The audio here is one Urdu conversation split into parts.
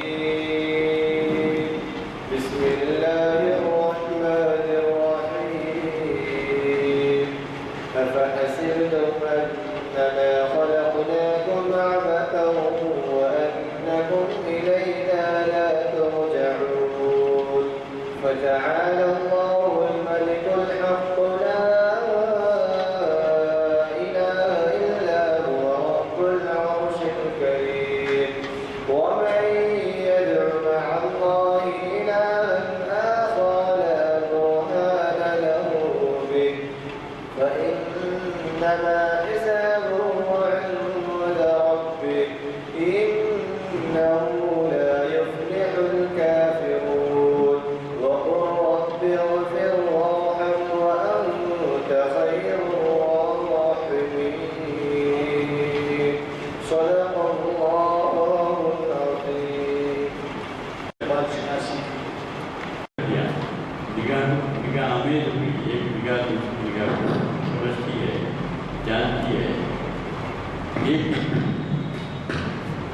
الرجيم بسم الله الرحمن الرحيم أفحسبتم أنما خلقناكم عبثا وأنكم إلينا لا ترجعون فتعالى الله الملك الحق لا إله إلا هو رب العرش الكريم ومن يدع مع الله إلها آخر لا برهان له به فإنما حسابه عند ربه إنه لا يفلح الكافرون وقل رب اغفر وارحم وأنت خير الراحمين صدق الله العظيم. نگاہ آمیز ہوئی ایک نگاہ دوسری نگاہ سمجھتی ہے جانتی ہے ایک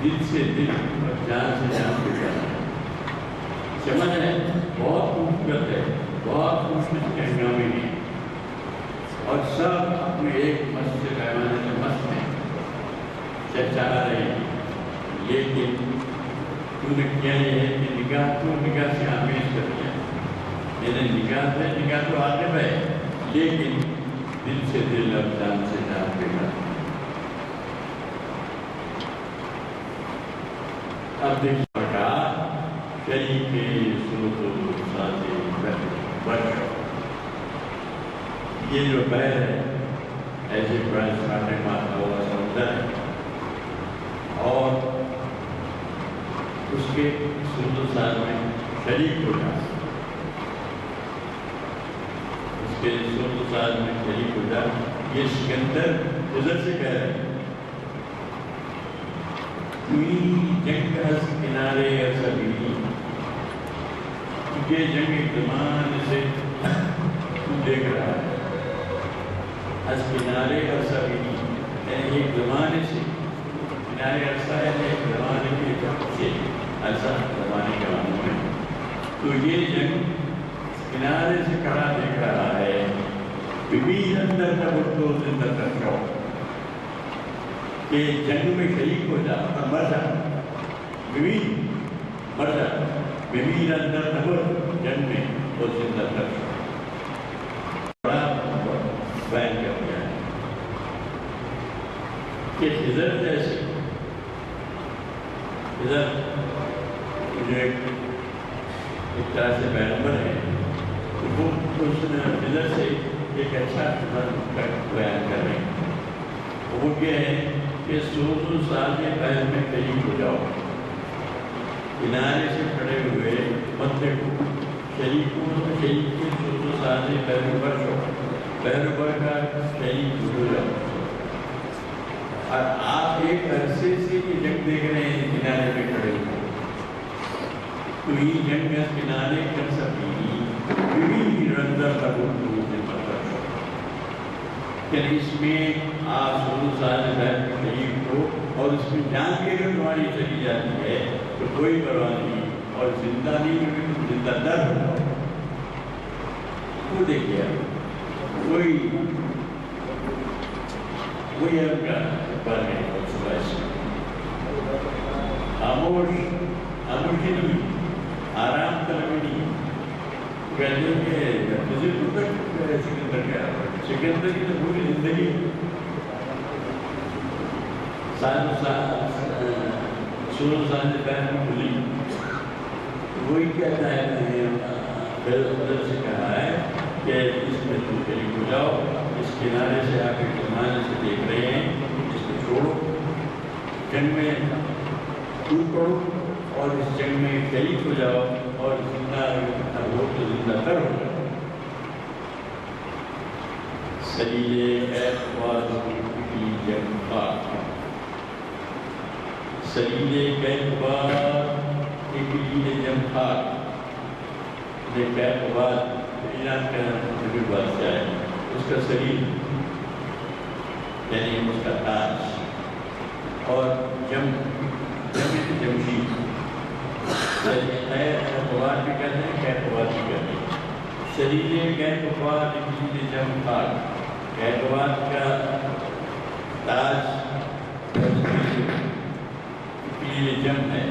دل سے دل اور جان سے جان کو جانا ہے سمجھ ہے بہت خوبصورت ہے بہت خوبصورت کے ہنگامے ہیں اور سب اپنے ایک مست سے پیمانے سے مست ہیں چاہ رہے ہیں لیکن تو نے کیا یہ ہے کہ نگاہ سے آمیز کر دیا یعنی نگاہ تو آگے ہے لیکن دل سے دل اور جان سے جان پہ گا. اب دیکھیں کا شریک صورت و ساتھ بچ یہ جو بحر ہے ایسے قرآن ساٹھے مارتا ہوا سمندر ہے اور اس کے صورت و ساتھ میں شریک ہو جاتا صورت و ساتھ میں شریک ہو جائے یہ سکندر ازر سے کہہ رہے ہیں کوئی جنگ از کنارے ایسا بھی نہیں تجھے جنگ زمان سے تو دیکھ رہا ہے از کنارے ایسا بھی نہیں یعنی ایک زمانے سے کنارے عرصہ ہے ایک زمانے کے سے ایسا زمانے کے معنی میں تو یہ جنگ کنارے سے کھڑا دیکھ رہا ہے بمیر اندر تبتو زندہ ترکو کہ جنگ میں شریک ہو جا اور مر جا بمیر مر جا بمیر اندر تبت جنگ میں وہ زندہ ترکو بڑا بیان کر دیا ہے کہ خضر جیسے خضر جو ایک طرح سے پیغمبر ہے وہ اس نظر سے ایک اچھا بیان کر رہے ہیں وہ یہ ہے کہ 100 سال کے پہل میں قریب ہو جاؤ کنارے سے کھڑے ہوئے بندے کو شریک کے 100 سال سے پہلے بڑھ جاؤ پہلے بڑھ کا شریک ہو جاؤ اور آپ ایک عرصے سے یہ جنگ دیکھ رہے ہیں کنارے پہ کھڑے ہوئے تو یہ جنگ کنارے کر سکتی اندر کہ اس میں آپ 100 سال پہلے شریک ہو اور اس میں جان کے اگر تمہاری چلی جاتی ہے تو کوئی پرواہ نہیں اور زندہ نہیں ہوگی تو زندہ در ہو جاؤ وہ دیکھیے وہی آپ کا پر ہے صبح سے خاموشی نہیں آرام طلبی نہیں کہتے ہیں کہ بزرگ تک سکندر کیا سکندر کی تو پوری زندگی 100 سال سے پہلے میں بھولی وہی کہتا ہے حضرت سے کہا ہے کہ اس میں تم شریک ہو جاؤ اس کنارے سے آ کے زمانے سے دیکھ رہے ہیں اس کو چھوڑو جنگ میں ٹوٹ پڑو اور اس جنگ میں شریک ہو جاؤ اور زندہ ہو تو زندہ تر ہو جاؤ. سلیل اعتبار کی جنگ پاک سلیل اعتبار کی جنگ پاک دیکھ اعتبار ایران کا نبی بادشاہ ہے اس کا سلیل یعنی اس کا تاج اور جم قوار بھی کہتے ہیں، قوار بھی کہتے ہیں. شریل قوار اکلیل جم خاک. قوار کا تاج اکلیل جم ہے،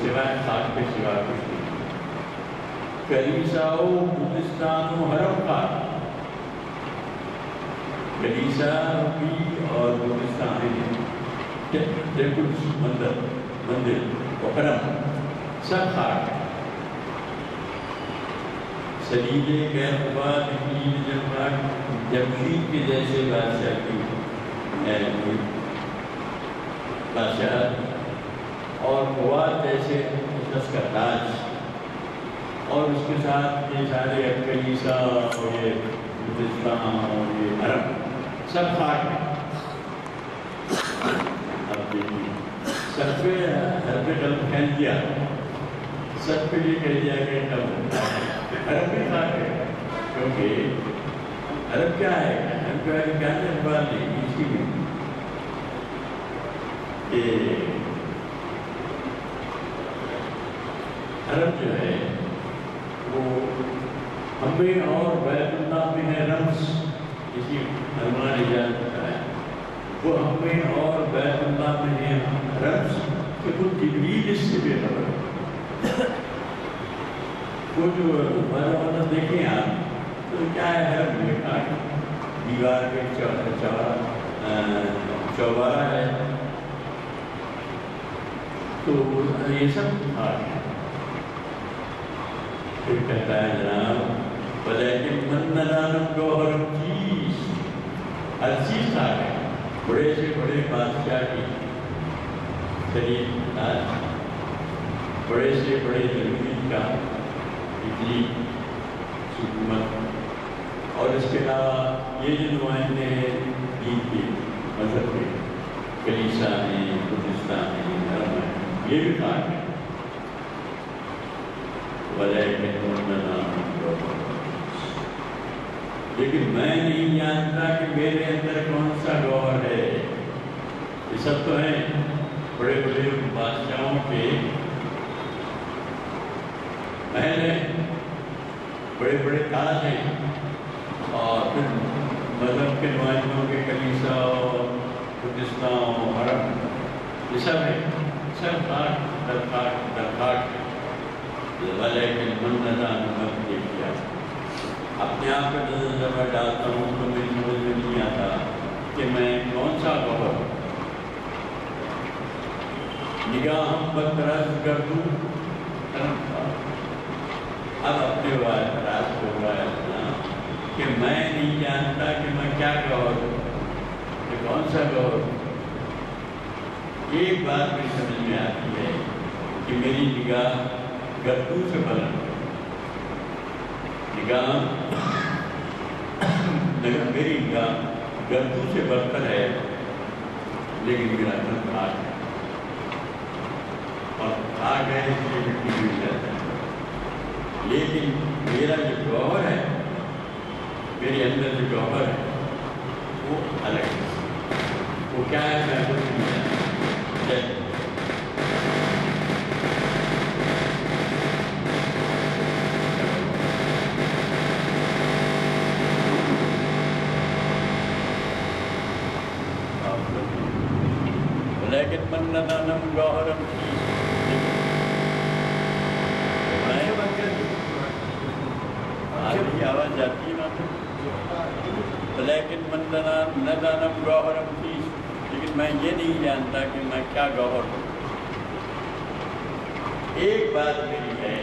سوائے خاک کے سوا کچھ نہیں. کلیسا و بودستان و حرم خاک. کلیسا بھی اور بودستان ٹیمپلز، مندر و حرم سب خاک ہے. سلیل قوار اکلیل جم خاک. جمشید کے جیسے بادشاہ کی بادشاہت اور قوار جیسے اس کا تاج، اور اس کے ساتھ یہ سارے کلیسا اور یہ بودستان اور یہ حرم سب خاک ہے. اب دیکھیے سب پہ ہر پہ قلب پھیل دیا، سب پہ یہ کہہ دیا کہ حرم بھی خاک ہے. کیونکہ حرم کیا ہے؟ حرم کیا ہے؟ کیا بات نہیں اسی میں کہ حرم جو ہے وہ ہمیں اور بیت اللہ میں ہے رمز، اسی علماء نے جان بتایا وہ ہمیں اور بیت اللہ میں ہے رمز کہ خود جبریل اس سے بے خبر ہے. وہ جو مطلب دیکھیں آپ تو کیا ہے حرم میں کاٹ دیوار کے چوبارہ ہے تو یہ سب خاک ہے. پھر کہتا ہے جناب ولیکن من ندانم گوہرم چیز، ہر چیز خاک ہے. بڑے سے بڑے بادشاہ کی شریف تاج، بڑے سے بڑے جمہوریت کا اتنی حکومت، اور اس کے علاوہ یہ جو نمائندے ہیں دین کے مذہب کے، کلیسا ہیں، بودستان ہیں، حرم ہیں، یہ بھی خاک ہے. لیکن میں نہیں جانتا کہ میرے اندر کون سا گوہر ہے. یہ سب تو ہیں بڑے بڑے بادشاہوں کے محل ہیں، بڑے بڑے تاج ہیں، اور پھر مذہب کے نمائندوں کے کلیسا اور بودستان اور حرم یہ سب ہے، سب خاک در خاک در خاک ہے. لیکن من ندان میں دیکھا اپنے آپ کا نظر جب میں ڈالتا ہوں تو میری سمجھ میں نہیں آتا کہ میں کون سا گوہر نگاہ بدراز کر دوں. اب اپنے راز کو رہا ہے کہ میں نہیں جانتا کہ میں کیا گوہر ہوں، کہ کون سا گوہر. ایک بات میری سمجھ میں آتی ہے کہ میری نگاہ گردوں سے بلند ہے. میری نگاہ گردوں سے برتر ہے، لیکن میرا دل خاک ہے، اور خاک ہے اس لیے مٹی مل جاتا ہے. لیکن میرا جو گوہر ہے، میرے اندر جو گوہر ہے وہ الگ ہے. وہ کیا ہے میں کچھ نہیں جانتا. لیکن من ندانم گوہرم آواز جاتی ہے. لیکن من ندانم گوہرم چیز، لیکن میں یہ نہیں جانتا کہ میں کیا گوہر ہوں. ایک بات میری ہے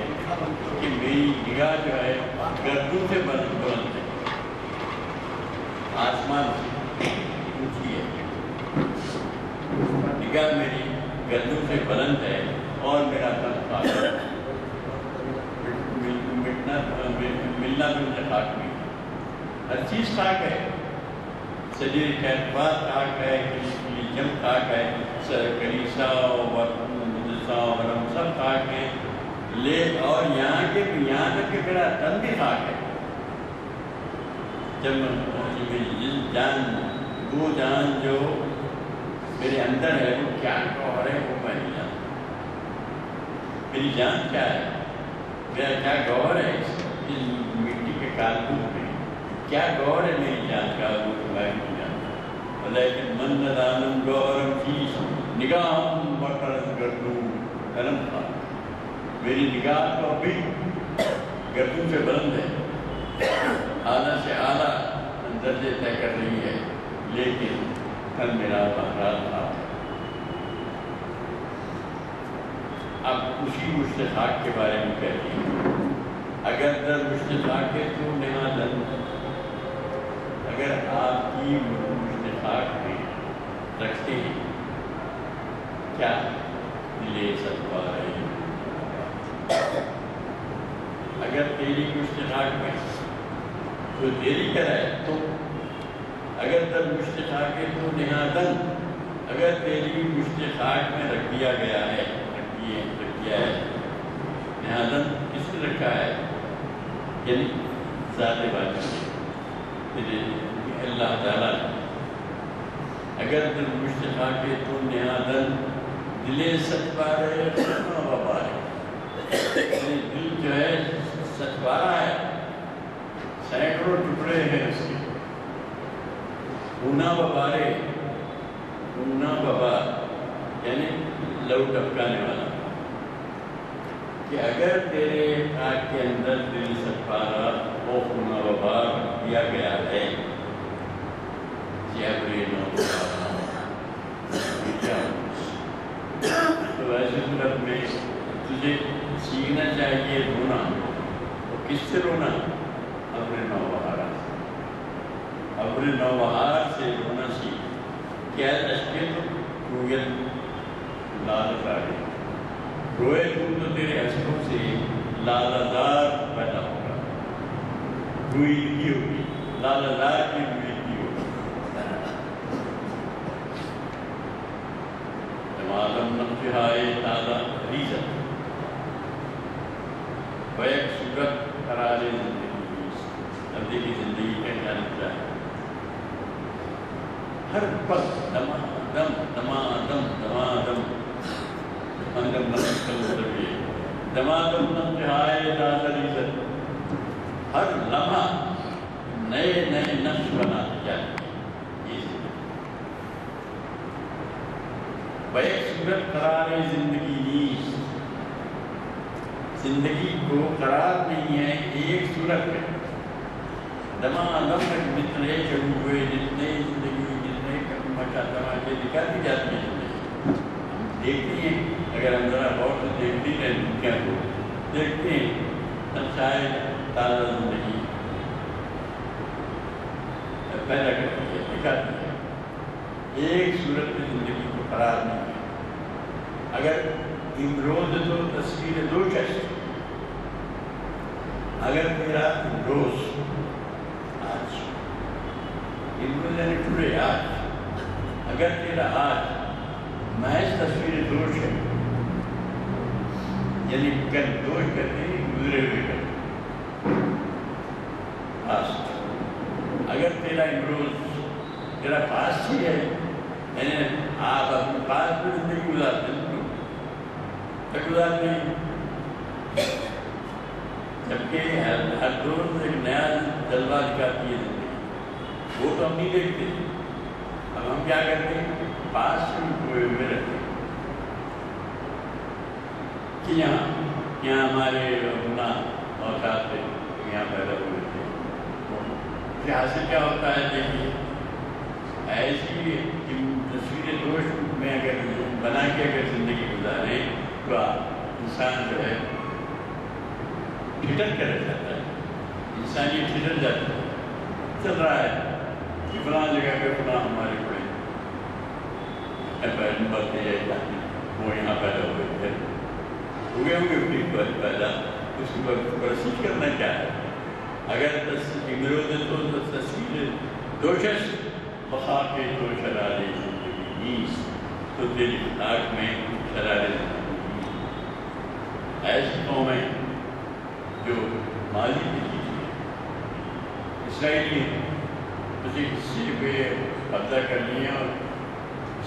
کہ میری نگاہ جو ہے گردوں سے بلند ہے، آسمان سے اونچی ہے. نگاہ میری گردوں سے بلند ہے اور میرا دل خاک ہے. ملنا ملنا خاک میں ہر چیز خاک ہے. سجیر قوار خاک ہے، جم خاک ہے، کلیسا اور حرم سب خاک ہیں. اور یہاں تک کہ میرا تن بھی خاک ہے. جب جان وہ جان جو میرے اندر ہے وہ کیا گوہر ہے وہ میں نہیں جانتا. میری جان کیا ہے، میرا کیا گور ہے اس مٹی کے کارتوس میں، کیا گور ہے میری جان کا، وہ میں نہیں جانتا۔ لیکن من ندانم گورم چیز نگاہم بکرن گردوں علم تھا، میری نگاہ تو ابھی گردوں سے بلند ہے، اعلیٰ سے اعلیٰ درجے طے کر رہی ہے، لیکن کل میرا بہرحال تھا۔ اب اسی مشتاق کے بارے میں کہتی ہیں، اگر در مشتاق تو نہادن، اگر آپ کی مشتاق میں رکھتے ہیں کیا دلے سدوا رہے ہیں، اگر تیری مشتاق میں تو دیری کرائے تو، اگر در مشتاق تو نہادن، اگر تیری مشتاق میں رکھ دیا گیا ہے، رکھ دیا ہے، نہادن کس نے رکھا ہے، یعنی ذات بات اللہ تعالیٰ، اگر در مشتاق تو نہادن دلے ستوارے وبارے، دل جو ہے ستوارا ہے، سینکڑوں ٹکڑے ہیں اس کے، اونا ببارے، اونا ببا یعنی لو ٹپکانے والا، کہ اگر تیرے آگ کے اندر دل ستوارا وہ اونا ببار دیا گیا ہے، جبرے نو تو ایسے صورت میں تجھے سیکھنا چاہیے رونا، تو کس سے رونا، ابر نوبہار سے، ابر نوبہار سے رونا سیکھ، کیا اشکے تو رویت لال زاری، روئے تو تیرے اشکوں سے لال زار پیدا ہوگا، روئی ہوگی، لال زار کی روئی ہوگی۔ جمالم نقشہائے تازہ ریزت، بیک صورت قرار زندگی، بندے کی زندگی کا کیا نقشہ ہے، ہر پل دما دم دما دم دما دم، اندم نقش کل دما دم نقشہائے تازہ ریزت، ہر لمحہ نئے نئے نقش بناتے جاتے ہیں، بیک صورت قرار زندگی نیست، زندگی کو قرار نہیں ہے ایک صورت میں، دما دم جتنے شروع ہوئے، جتنے زندگی جتنے مچا دماغے دکھاتی جاتی ہیں، دیکھتی ہیں، اگر ہم ذرا غور سے دیکھتی ہیں دنیا کو دیکھتے ہیں، تب شاید تازہ زندگی پیدا کرتی ہے، دکھاتی ہے، ایک صورت میں زندگی کو قرار نہیں ہے۔ اگر امروز تو تصویر دو شخص، اگر میرا امروز آج، امروز یعنی ٹوڈے آج، اگر تیرا آج محض تصویر دوش ہے، یعنی کل دوش کرتے ہیں گزرے ہوئے کرتے پاسٹ، اگر تیرا امروز تیرا پاسٹ ہی ہے، یعنی آپ اپنے پاسٹ میں زندگی گزارتے ہیں، گزارتے ہیں، جبکہ ہر روز ایک نیا جلوہ دکھاتی ہے زندگی، وہ تو ہم نہیں دیکھتے، اب ہم کیا کرتے ہیں، پاسٹ میں رکھتے ہیں کہ یہاں ہمارے اپنا اوقات تھے، یہاں پیدا ہوئے تھے، یہاں سے کیا ہوتا ہے، دیکھیے ایسی تصویر دوش میں اگر بنا کے اگر زندگی گزاریں تو انسان جو ہے ٹھٹر کر جاتا ہے، انسان یہ ٹھٹر جاتا ہے، چل رہا ہے کہ فلاں جگہ پہ فلاں ہمارے بڑے بلتے ہیں، وہ یہاں پیدا ہوئے تھے، ہوئے اپنی پیدا، اس کی پرسیج کرنا کیا ہے، اگر امروز تو تصویر دوشش بخاک تو شرار زندگی نیست، تو تیری آنکھ میں شرار زندگی، ایسی قومیں جو ماضی کی چیزیں اسرائیلی کسی حصے پہ قبضہ کر لیے اور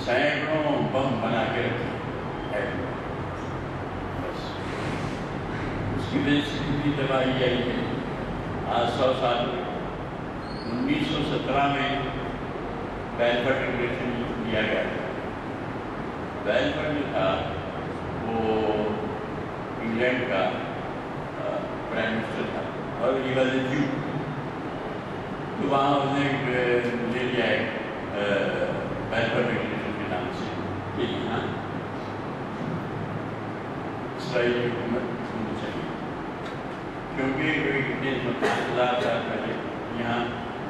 سینکڑوں بم بنا کے رکھے، بس کی وجہ سے کتنی تباہی آئی ہے. آج 100 سال 1917 میں بیلفورڈ ڈکلیریشن دیا گیا تھا. بیلفورڈ جو تھا وہ انگلینڈ کا پرائم منسٹر تھا اور یہ واز اے جیو. تو وہاں اس نے لے لیا ہے بیلفورڈ ڈکلیریشن کے نام سے کہ یہاں اسرائیلی حکومت ہونی چاہیے، کیونکہ کوئی 50,000 سال پہلے یہاں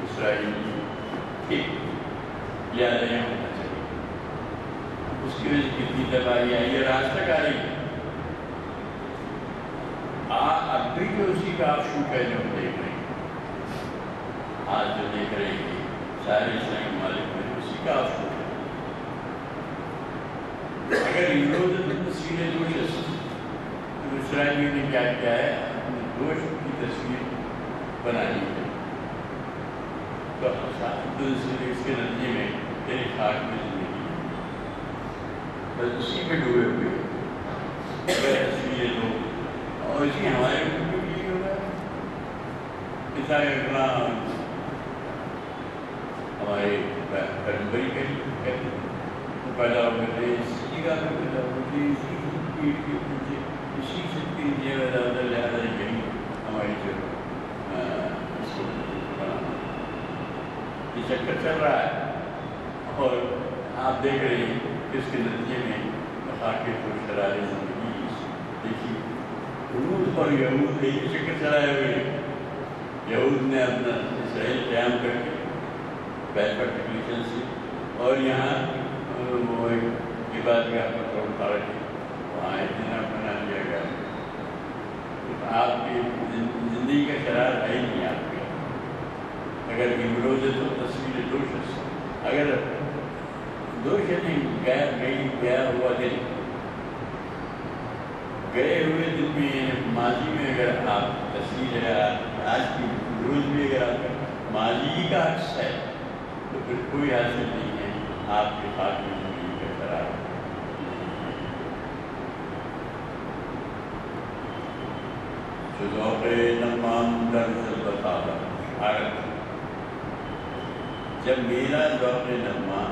اسرائیل تھے، لہٰذا یہاں ہونا چاہیے. اس کی وجہ سے کتنی تباہی آئی ہے، آج تک آ رہی ہے. اب بھی جو اسی کا آپ شوٹ ہے جو ہم دیکھ رہے ہیں، آج جو دیکھ رہے ہیں سارے اسلامی ممالک میں اسی کا آپ شوٹ ہے. اگر یورو تصویریں دوش تو اسرائیلیوں نے کیا کیا ہے، اپنے دوش کی تصویر بنا لی ہے. تو اس کے نتیجے میں تیری خاک میں زندگی بس اسی میں ڈوبے ہوئے اگر تصویریں دو. اور اسی ہمارے ملک میں بھی یہی ہوگا. اتنا ہمارے پیغمبری کہتے ہیں پیدا ہو گئے اسی جگہ پہ پیدا ہو گئے اسی پیٹ کے پیچھے اسی چھت کے نیچے پیدا لہٰذا یہی ہماری جو اس کو بنانا یہ چکر چل رہا ہے. اور آپ دیکھ رہے ہیں کہ اس کے نتیجے میں خاکے کو شرارے زندگی دیکھیے. روس اور یہود نے یہ چکر چلائے ہوئے ہیں. یہود نے اپنا اسرائیل قیام کر کے بیلفورڈ ڈکلیریشن سے اور یہاں وہ یہ بات بھی آپ کو توڑ پا رہی وہاں اتنا بنا دیا گیا. آپ کی زندگی کا قرار ہے ہی نہیں آپ کے. اگر امروز ہے تو تصویر دو شخص اگر دو شخص گیا ہوا دن گئے ہوئے دن میں ماضی میں اگر آپ تصویر ہے آج کی روز بھی اگر آپ ماضی کا عکس ہے تو پھر کوئی حاصل نہیں ہے آپ کے خاک میں زندگی کا قرار. جو ذوق نغمام در جلوت آغاز جب میرا ذوق نغمہ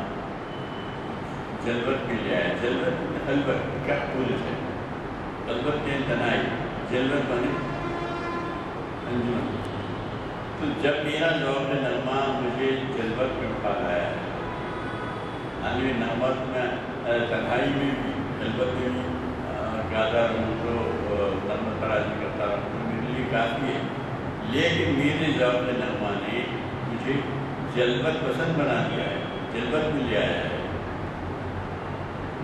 جلوت میں جائے. جلوت خلوت کیا پھول ہے خلوت کے تنائی جلوت بنے انجمن. تو جب میرا ذوق نغمہ مجھے جلوت میں اٹھا لایا ہے یعنی نغمت میں تنہائی میں بھی جلوت میں بھی گاتا رہوں تو نغمت ترازی کرتا رہوں تو میرے لیے کافی ہے. لیکن میرے ذوق نغمہ نے مجھے جلوت پسند بنا دیا ہے، جلوت میں لے آیا ہے.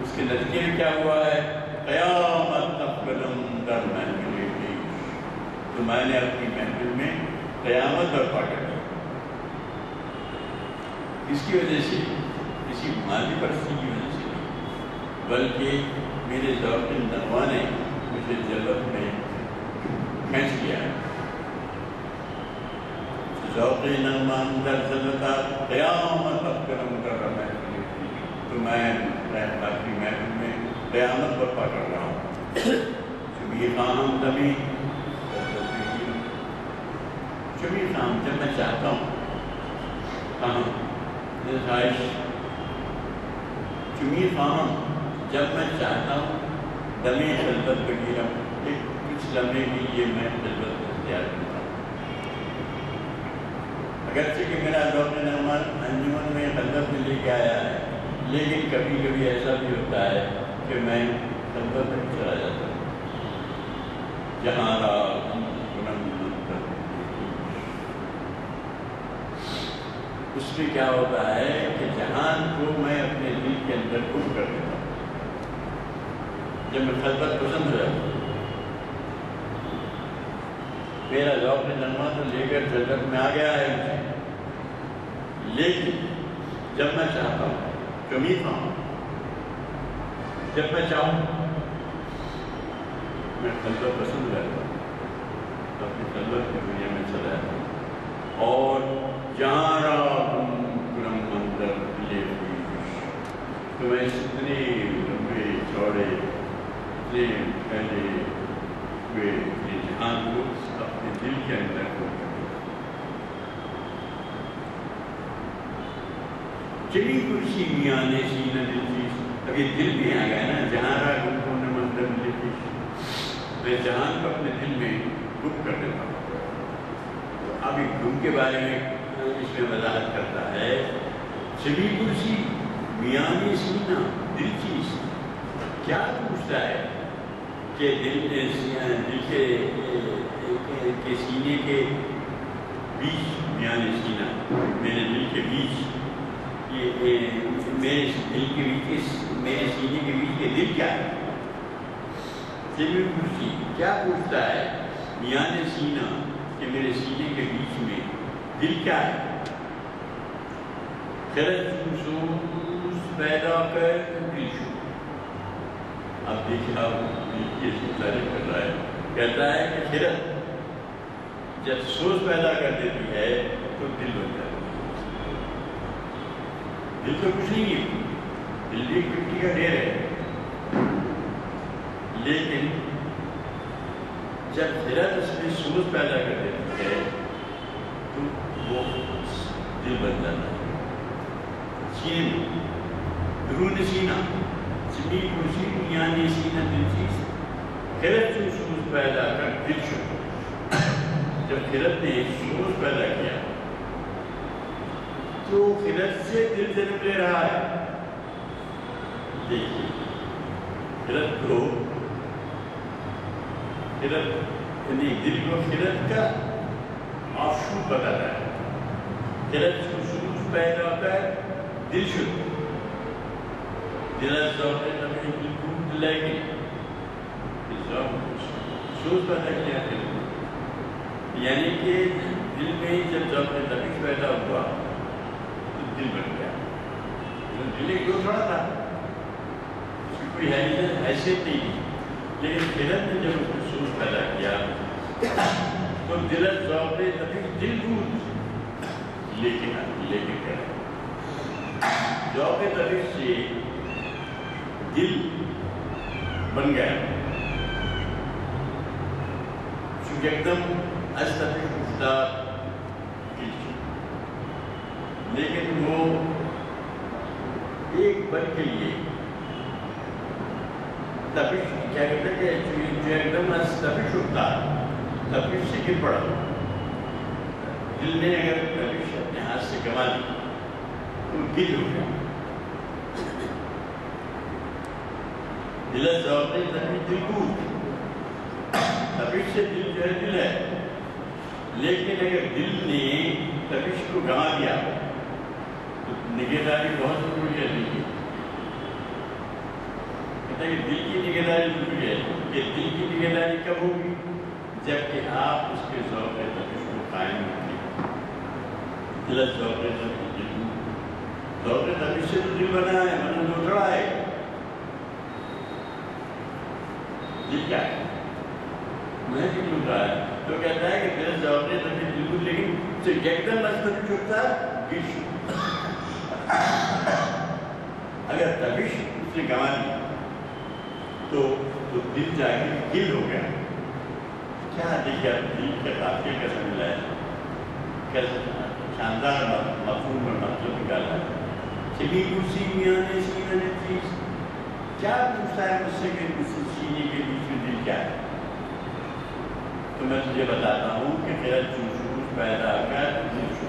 اس کے نتیجے میں کیا ہوا ہے، قیامت تک قدم در محفل کی. تو میں نے اپنی محفل میں قیامت برپا کر دی. اس کی وجہ سے کسی مالی پرستی کی وجہ سے نہیں بلکہ میرے ذوق نغمہ نے مجھے جلوت میں کھینچ لیا ہے. ذوق نغمہ در جلوتا قیامت تک قدم در محفل کی. تو میں اپنی محفل میں قیامت برپا کر رہا ہوں. شبیر خام دمی شبیر خام جب میں چاہتا ہوں کہاں خواہش شبیر خام جب میں چاہتا ہوں دمی خلوت بگیرم ایک کچھ لمحے کے لیے میں خلوت اختیار کرتا ہوں. اگرچہ کہ میرا ذوق نغمہ انجمن میں خلوت میں لے کے آیا ہے لیکن کبھی کبھی ایسا بھی ہوتا ہے کہ میں خلوت میں چلا جاتا ہوں. جہاں اس میں کیا ہوتا ہے کہ جہان کو میں اپنے دل کے اندر گم کر دیتا ہوں جب میں خلوت پسند ہو جاتا ہوں. میرا ذوق نغمہ تو لے کر جلوت میں آ گیا ہے مجھے، لیکن جب میں چاہتا ہوں کمی ہوں جب میں چاہوں میں خلوت پسند رہتا ہوں تو اپنی خلوت کی دنیا میں چلا جاتا ہوں. اور جہاں گرم منظر لے ہوئی تو میں اتنے لمبے چوڑے اتنے پہلے وہ یہ جہان کو اپنے دل کے اندر کو چلی کرسی میاں نے سینہ دل چیز اب یہ دل بھی آ گیا نا جہاں را گم کو نے مندر لکھی میں جہان کو اپنے دل میں گم کر دیتا ہوں تو اب ایک گم کے بارے میں اس میں وضاحت کرتا ہے چلی کرسی میاں نے سینہ دل چیز کیا پوچھتا ہے کہ دل کے سینے کے بیچ میاں نے سینہ میرے دل کے بیچ میرے دل کے بیچ میرے سینے کے بیچ کے دل کیا ہے چلی کرسی کیا پوچھتا ہے میاں نے سینہ کہ میرے سینے کے بیچ میں دل کیا ہے خرد محسوس پیدا کر دل شو اب دیکھیں آپ دل کی ایسی تعریف کر رہا ہے کہتا ہے کہ خرد جب سوچ پیدا کر دیتی ہے تو دل بن جاتا ہے دل تو کچھ نہیں ہے دل بھی مٹی کا ڈھیر ہے لیکن جب خرد اس میں سوچ پیدا کر دیتی ہے تو وہ دل بن جاتا ہے سینے درون سینہ چلی کرسی میاں نے سینہ دل چیز خرد جو سوچ پیدا کر دل شو جب خرد نے سوچ پیدا کیا تو خرد سے دل جنم لے رہا ہے دیکھیے خرد کو یعنی دل کو خرد کا آفشوٹ بتا رہا ہے خرد کو سوچ پیدا کر دل شو دل ذوق نبی بالکل لگی سوچ پیدا کیا دل یعنی کہ دل میں جب ذوق نبی پیدا ہوا تو دل بن گیا دل ایک جو تھوڑا تھا اس کی کوئی حیثیت نہیں تھی لیکن خرد نے جب اس کو سوچ پیدا کیا تو دل ذوق نبی دل بود لیکن کر ذوق نبی سے دل بن گیا چونکہ ایک دم استفیق افتاد لیکن وہ ایک بل کے لیے تفیق کیا کہتے ہیں کہ جو ایک دم استفیق افتاد تفیق سے گر پڑا دل نے اگر تفیق اپنے ہاتھ سے گما دی تو گل ہو گیا دل ذوق نبی دل بود تفیق سے دل جو ہے دل ہے لیکن اگر دل نے تفیق کو گما دیا تو نگہداری بہت ضروری ہے دل کی کہتا ہے کہ دل کی نگہداری ضروری ہے کہ دل کی نگہداری کب ہوگی جبکہ آپ اس کے ذوق تفیق کو قائم رکھیں دل ذوق نبی دل بود ذوق تفیق سے تو دل بنا ہے ورنہ دوسرا ہے دل کیا ہے میں بھی کیوں رہا ہے تو کہتا ہے کہ دل ذوق نبی بالکل لیکن صرف ایک دم مستفیق ہوتا ہے اگر تفیق اس نے گما دی تو دل جا کے گل ہو گیا کیا دیکھا دل کے قافیے کا سمجھا ہے کیسا شاندار مفہوم اور مطلب نکالا ہے چلی کرسی میاں نے سینہ نے چیز کیا پوچھتا ہے مجھ سے کہ سینے کے بیچ میں دل کیا ہے تو میں تجھے بتاتا ہوں کہ خرد جو سوچ پیدا کر دل شو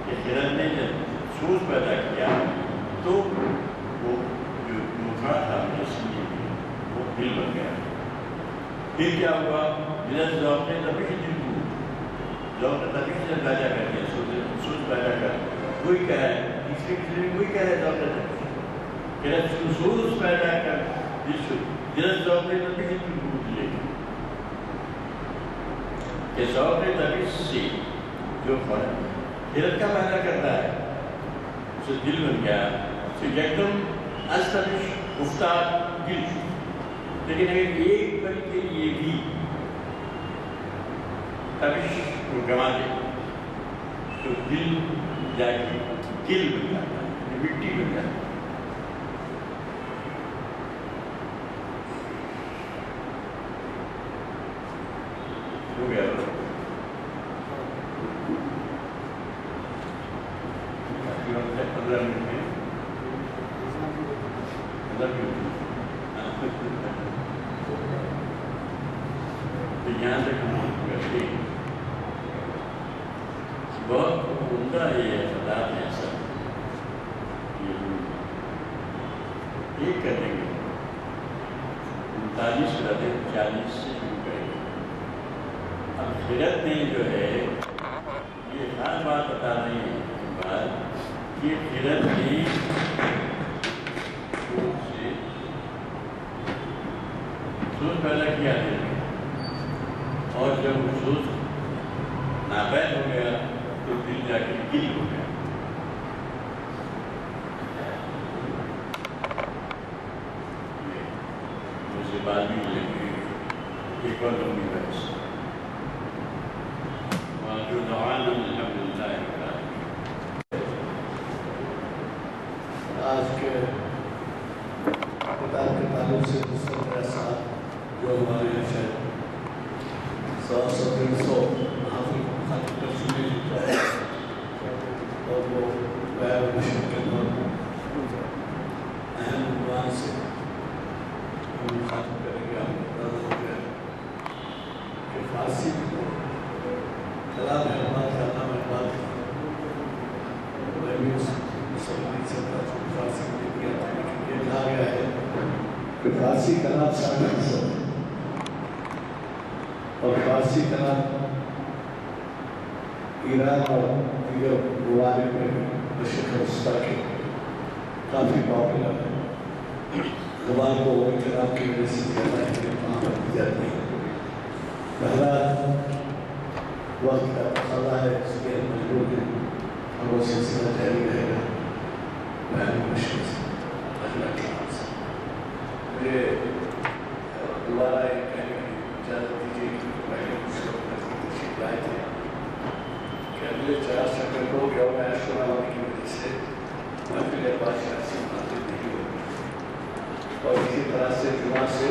کہ خرد نے جب سوچ پیدا کیا تو وہ جو مکھڑا تھا میرے سینے میں وہ دل بن گیا پھر کیا ہوا دل ذوق نبی دل بود ذوق نبی سے پیدا کر دیا سوچ پیدا کر وہی کہہ رہا ہے تیسرے کسی میں وہی کہہ رہا ہے ذوق نبی خرد سوچ پیدا کر دل شو دل ذوق نبی دل بود لیکن کہ ذوق نبی سے جو خرد کا پیدا کرتا ہے اسے دل بن گیا اسے ایک دم استفیق افتاد گل شو لیکن اگر ایک پل کے لیے بھی تفیق کو گما دے تو دل جا کے گل بن جاتا ہے مٹی بن جاتا ہے ہو گیا کافی وقت ہے 15 منٹ میں 15 منٹ تو یہاں تک ہم کرتے ہیں بہت عمدہ یہ حالات ہیں سب یہ کریں گے 39 کرتے 40 سے شروع کریں گے اب خیرت میں جو ہے یہ ہر بات بتا رہے ہیں بات کہ خیرت میں سوچ پیدا کیا دل میں اور جب وہ سوچ ناپید ہو گیا تو دل جا کے گل ہو گیا مجھے بعد بھی ملیں گے ایک بار لوگی بحث وآخر دعوانا الحمد للہ رب العالمین. آج کے کتاب کے تعلق سے دوسرا میرا ساتھ جو ہمارے یہاں شاید 100-150 حافظ خاتم تفصیلی لکھا ہے اور وہ بیان مشن کے دور اہم عنوان سے ہم خاتم کریں گے. آپ کو اندازہ ہو گیا کہ فارسی کلام احمد کا نام احمد میں بھی اس مسلمان سے فارسی میں کیا تھا لیکن یہ کہا گیا ہے کہ فارسی کلام سارا حصہ ہے اور فارسی کلام ایران اور دیگر ممالک میں مشرق وسطیٰ کے کافی پاپولر ہے. زبان کو وہ کلام کی وجہ سے کہتا ہے کہ وہاں پر دی جاتی ہے. بہرحال وقت کا تقاضا ہے اس لیے مجبور ہے اور وہ سلسلہ جاری رہے گا بیان مشکل سے اگلا کلام سے. مجھے دوبارہ ایک کہنے کی اجازت دیجیے کہ پہلے کچھ لوگ تشریف لائے تھے کہ اگلے 4 سفر کو یوم عاشورا ہونے کی وجہ سے محفل بادشاہ سے منعقد نہیں ہوگی اور اسی طرح سے جمعہ سے